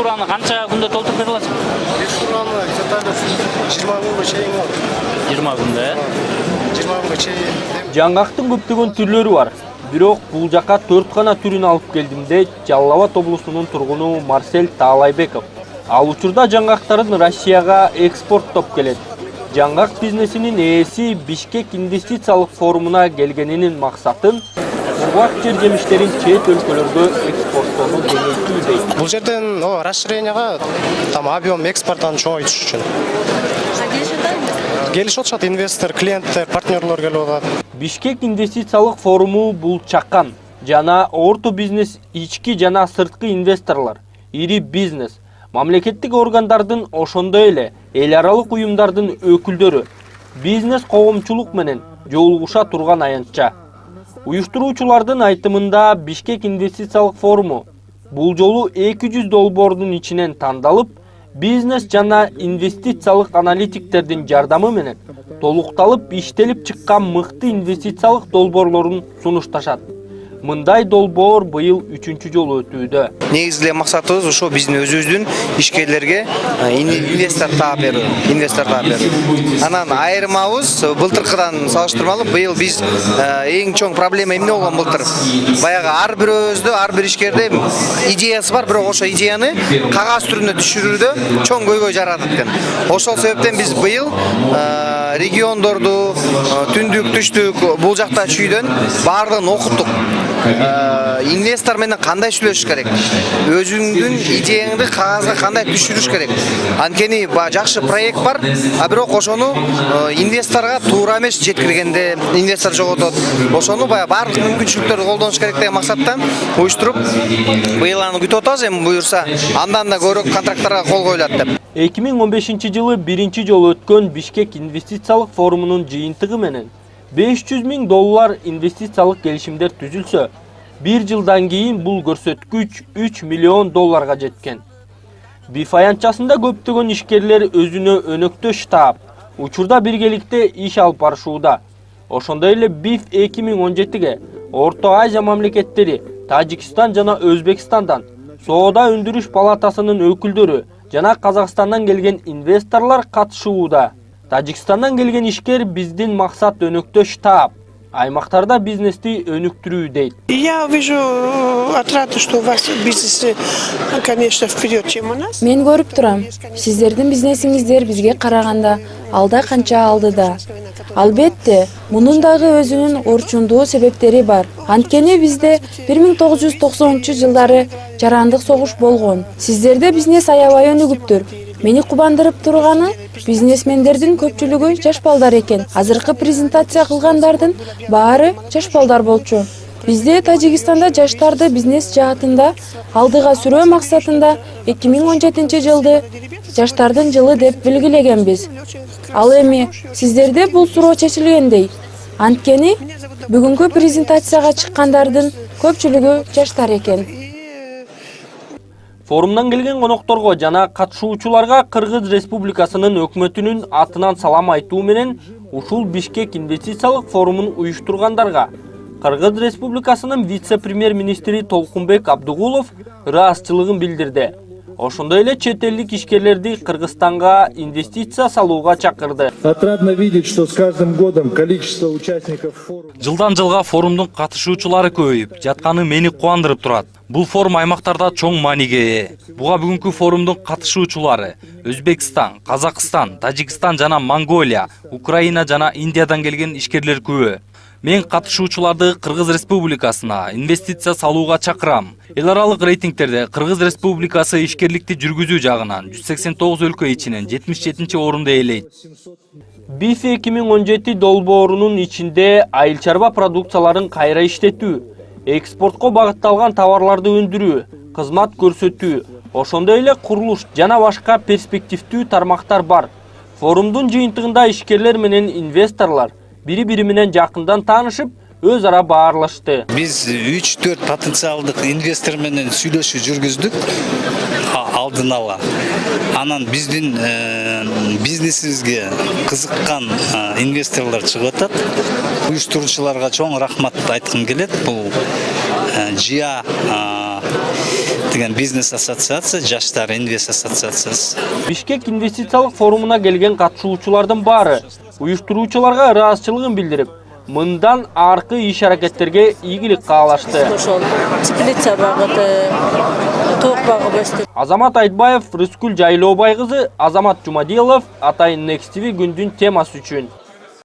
тураны канча күндө толтуруп бере аласың? Бир тураны где-то 20 күнгө чейин болот. 20 күндө, 20 күнгө чейин. Жаңгактын көптөгөн түрлөрү бар. Бирок бул жака 4 гана түрүн алып келдим дейт Жалал Абад облусунун тургуну Марсель Таалайбеков. Ал учурда жаңгактарын Россияга экспорттоп келет. Жаңгак бизнесинин ээси Бишкек инвестициялык форумуна келгенинин максатын кургак жер жемиштерин чет өлкөлөргө экспорттоону кеңейтүү дейт. Бул жерден расширенияга там объем экспортун чоңойтуш үчүн. Келишип атышат инвестор, клиенттер, партнерлор келип атат. Бишкек инвестициялык форуму бул чакан жана орто бизнес, ички жана сырткы инвесторлор, ири бизнес, мамлекеттик органдардын ошондой эле эл аралык уюмдардын өкүлдөрү бизнес коомчулук менен жолугуша турган аянтча. Уюштуруучулардын айтымында Бишкек инвестициялык форуму бул жолу 200 долбоордун ичинен тандалып, бизнес жана инвестициялык аналитиктердин жардамы менен толукталып иштелип чыккан мыкты инвестициялык долбоорлорун сунушташат. Мындай долбоор быйыл 3-чү жолу өтүүдө. Негизги максатыбыз ошо биздин өзүбүздүн ишкерлерге инвестор таап берүү. Анан айырмабыз былтыркыдан салыштырмалуу быйыл биз эң чоң проблема эмне болгон былтыр? Баягы ар бирөөбүздө, ар бир ишкерде идеясы бар, бирок ошо идеяны кагаз түрүнө түшүрүүдө чоң көйгөй жаратат экен. Ошол себептен биз быйыл региондорду, түндүк, түштүк бул жакта чүйдөн баардыгын окуттук. Инвестор менен кандай сүйлөшүш керек? Өзүңдүн идеяңды кагазга кандай түшүрүш керек? Анткени жакшы проект бар, а бирок ошону инвесторго туура эмес жеткиргенде инвестор жоготот. Ошону баардык мүмкүнчүлүктөрдү колдонуш керек деген максаттан уюштуруп, быйыл аны күтүп атабыз, эми буюрса андан да көбүрөөк контракттарга кол коюлат деп. 2015-жылы биринчи жолу өткөн Бишкек инвестициялык форумунун жыйынтыгы менен $500 000 инвестициялык келишимдер түзүлсө, 1 жылдан кийин бул көрсөткүч $3 миллион жеткен. БИФ аянтчасында көптөгөн ишкерлер өзүнө өнөктөш таап, учурда биргеликте иш алып барышууда. Ошондой эле БИФ 2017-ге Орто Азия мамлекеттери, Тажикстан жана Өзбекстандан соода өндүрүш палатасынын өкүлдөрү жана Казакстандан келген инвесторлор катышууда. Тажикстандан келген ишкер биздин максат өнөктөш таап, аймактарда бизнести өнүктүрүү дейт. Я вижу отрады, что у вас бизнес, конечно, вперед, чем у нас. Мен көрүп турам, сиздердин бизнесиңиздер бизге караганда алда канча алдыда. Албетте, мунун дагы өзүнүн орчундуу себептери бар. Анткени бизде 1990-жылдары жарандык согуш болгон. Сиздерде бизнес аябай өнүгүптүр. Мени кубандырып турганы бизнесмендердин көпчүлүгү жаш балдар экен. Азыркы презентация кылгандардын баары жаш балдар болчу. Бизде Тажикстанда жаштарды бизнес жаатында алдыга сүрөө максатында 2017-жылды жаштардын жылы деп белгилегенбиз. Ал эми сиздерде бул суроо чечилгендей. Анткени бүгүнкү презентацияга чыккандардын көпчүлүгү жаштар экен. Форумдан келген конокторго жана катышуучуларга Кыргыз Республикасынын өкмөтүнүн атынан салам айтуу менен ушул Бишкек инвестициялык форумун уюштургандарга Кыргыз Республикасынын вице-премьер-министри Толкунбек Абдыгулов ыраазычылыгын билдирди. Ошондой эле чет элдик ишкерлерди Кыргызстанга инвестиция салууга чакырды. Отрадно видеть, что с каждым годом количество участников форума Жылдан жылга форумдун катышуучулары көбөйүп жатканы мени кубандырып турат. Бул форум аймактарда чоң мааниге ээ. Буга бүгүнкү форумдун катышуучулары Өзбекстан, Казакстан, Тажикстан жана Монголия, Украина жана Индиядан келген ишкерлер күбө. Мен катышуучуларды Кыргыз Республикасына инвестиция салууга чакырам. Эл аралык рейтингтерде Кыргыз Республикасы ишкерликти жүргүзүү жагынан 189 өлкө ичинен 77-чи орунду ээлейт. БИФ 2017 долбоорунун ичинде айыл чарба продукцияларын кайра иштетүү, экспортко багытталган товарларды өндүрүү, кызмат көрсөтүү, ошондой эле курулуш жана башка перспективдүү тармактар бар. Форумдун жыйынтыгында ишкерлер менен инвесторлор бири-бири менен жакындан таанышып, өз ара баарлашты. Biz 3-4 потенциалдык инвестор менен сүйлөшүү жүргүздүк алдын ала. Анан биздин бизнесибизге кызыккан инвесторлор чыгып атат. Уюштуруучуларга чоң рахмат айткым келет. Бул ЖИА деген бизнес ассоциация, жаштар инвест ассоциациясы. Бишкек инвестициялык форумуна келген катышуучулардын баары уюштуруучуларга ыраазычылыгын билдирип, мындан аркы иш-аракеттерге ийгилик каалашты. Ошол теплица багыты, тоок багып өстү. Азамат Айтбаев, Рыскүл Жайлообай кызы, Азамат Жумадилов, Атайын Next TV күндүн темасы үчүн.